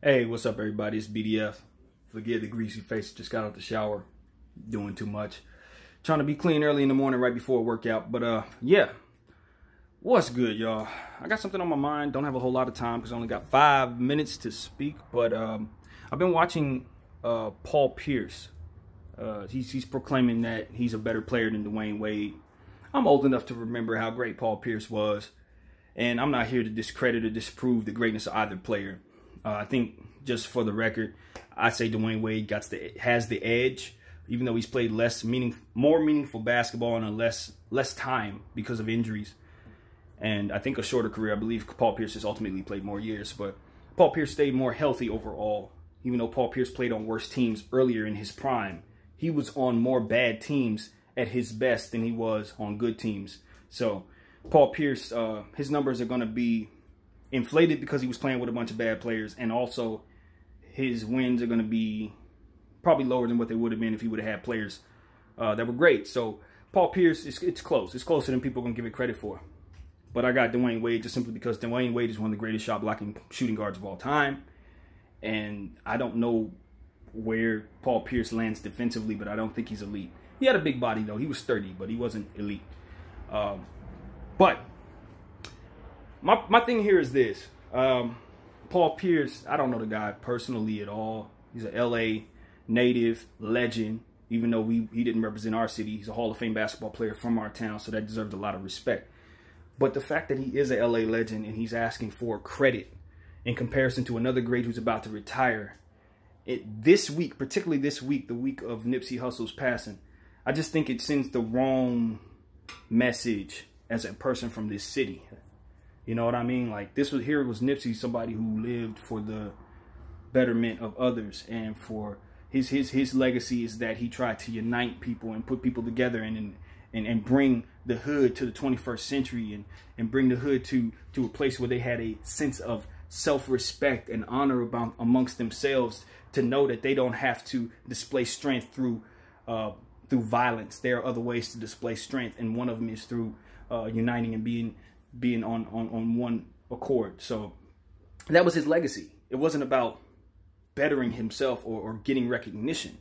Hey, what's up, everybody? It's BDF. Forget the greasy face. Just got out the shower. Doing too much. Trying to be clean early in the morning right before a workout. But, yeah. What's good, y'all? I got something on my mind. Don't have a whole lot of time because I only got 5 minutes to speak. But, I've been watching Paul Pierce. He's proclaiming that he's a better player than Dwayne Wade. I'm old enough to remember how great Paul Pierce was. And I'm not here to discredit or disprove the greatness of either player. I think, just for the record, I say Dwayne Wade has the edge, even though he's played more meaningful basketball in a less time because of injuries, and I think a shorter career. I believe Paul Pierce has ultimately played more years, but Paul Pierce stayed more healthy overall. Even though Paul Pierce played on worse teams earlier in his prime, he was on more bad teams at his best than he was on good teams. So Paul Pierce, his numbers are going to be inflated because he was playing with a bunch of bad players, and also his wins are going to be probably lower than what they would have been if he would have had players that were great. So Paul Pierce, it's close. It's closer than people are going to give it credit for. But I got Dwayne Wade just simply because Dwayne Wade is one of the greatest shot blocking shooting guards of all time. And I don't know where Paul Pierce lands defensively, but I don't think he's elite. He had a big body, though. He was sturdy, but he wasn't elite. But my thing here is this. Paul Pierce, I don't know the guy personally at all. He's an LA native legend, even though he didn't represent our city. He's a Hall of Fame basketball player from our town, so that deserves a lot of respect. But the fact that he is a LA legend and he's asking for credit in comparison to another great who's about to retire, this week, particularly this week, the week of Nipsey Hussle's passing, I just think it sends the wrong message as a person from this city. You know what I mean? Like, here was Nipsey, somebody who lived for the betterment of others, and for his legacy is that he tried to unite people and put people together and bring the hood to the 21st century and bring the hood to a place where they had a sense of self-respect and honor amongst themselves, to know that they don't have to display strength through violence. There are other ways to display strength, and one of them is through uniting and being on one accord. So that was his legacy. It wasn't about bettering himself or getting recognition.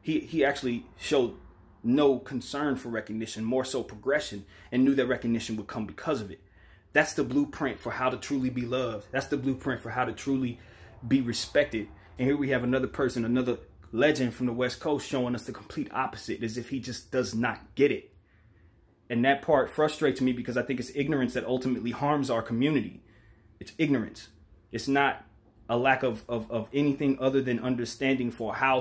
He actually showed no concern for recognition, more so progression, and knew that recognition would come because of it. That's the blueprint for how to truly be loved. That's the blueprint for how to truly be respected. And here we have another person, another legend from the West Coast, showing us the complete opposite, as if he just does not get it. And that part frustrates me because I think it's ignorance that ultimately harms our community. It's ignorance. It's not a lack of anything other than understanding for how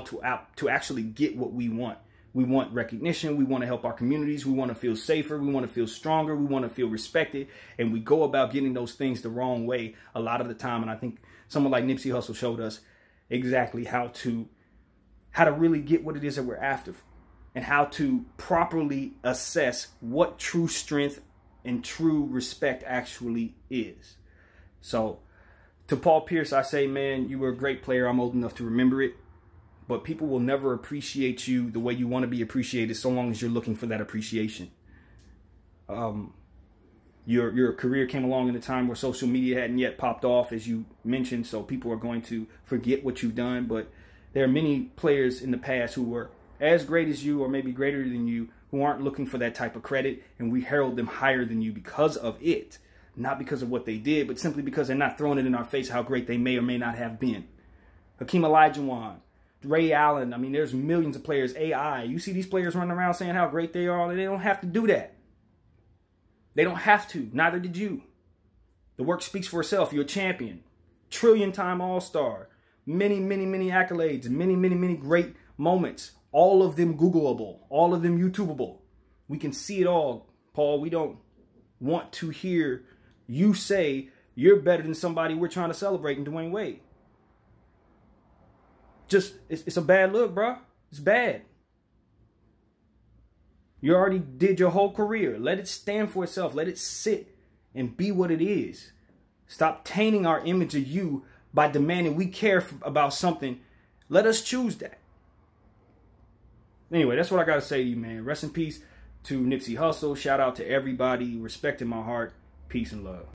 to actually get what we want. We want recognition. We want to help our communities. We want to feel safer. We want to feel stronger. We want to feel respected. And we go about getting those things the wrong way a lot of the time. And I think someone like Nipsey Hussle showed us exactly how to really get what it is that we're after, and how to properly assess what true strength and true respect actually is. So to Paul Pierce, I say, man, you were a great player. I'm old enough to remember it. But people will never appreciate you the way you want to be appreciated, so long as you're looking for that appreciation. Your career came along in a time where social media hadn't yet popped off, as you mentioned, so people are going to forget what you've done. But there are many players in the past who were as great as you, or maybe greater than you, who aren't looking for that type of credit, and we herald them higher than you because of it. Not because of what they did, but simply because they're not throwing it in our face how great they may or may not have been. Hakeem Olajuwon, Ray Allen, I mean, there's millions of players. AI, you see these players running around saying how great they are, and they don't have to do that. They don't have to. Neither did you. The work speaks for itself. You're a champion. Trillion-time All-Star. Many, many, many accolades. Many, many, many great moments. All of them Googleable. All of them YouTubeable. We can see it all, Paul. We don't want to hear you say you're better than somebody we're trying to celebrate in Dwayne Wade. It's a bad look, bro. It's bad. You already did your whole career. Let it stand for itself. Let it sit and be what it is. Stop tainting our image of you by demanding we care about something. Let us choose that. Anyway, that's what I got to say to you, man. Rest in peace to Nipsey Hussle. Shout out to everybody. Respect in my heart. Peace and love.